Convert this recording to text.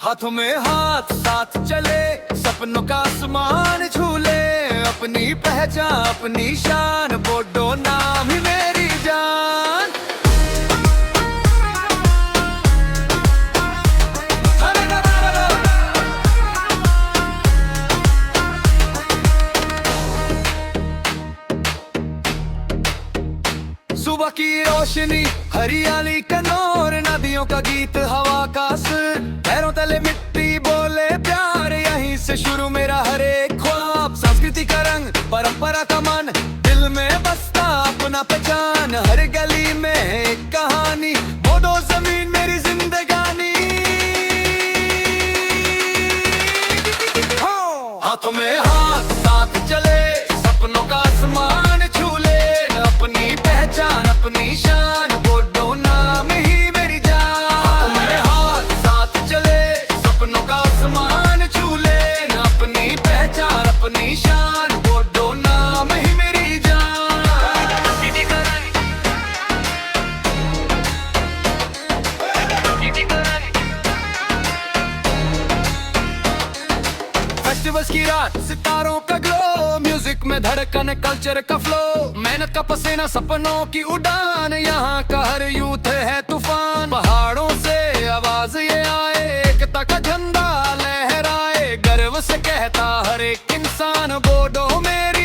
हाथों में हाथ साथ चले, सपनों का आसमान झूले, अपनी पहचान अपनी शान, बोडो नाम ही मेरी जान। सुबह की रोशनी, हरियाली का नूर, नदियों का गीत, हवा का सुर, पैरों तले मिट्टी बोले प्यार, यहीं से शुरू मेरा हर एक ख्वाब। संस्कृति का रंग, परंपरा का मन, दिल में बसता अपना पहचान, हर गली में एक कहानी, बोडो जमीन मेरी जिंदगानी। हाथों में हाथ साथ चले, सपनों का आसमान छूले, अपनी पहचान अपनी शान, बोडो नाम ही मेरी जान। हाथों में हाथ साथ चले, सपनों का आसमान छूले, अपनी पहचान अपनी शान, बोडो नाम ही मेरी जान। फेस्टिवल्स की रात, सितारों का ग्लो, म्यूजिक में धड़कन, कल्चर का फ्लो, मेहनत का पसीना, सपनों की उड़ान, यहाँ का हर यूथ है तूफान। पहाड़ों से आवाज ये आए, एकता का झंडा लहराए, गर्व से कहता हर एक इंसान, बोडो मेरे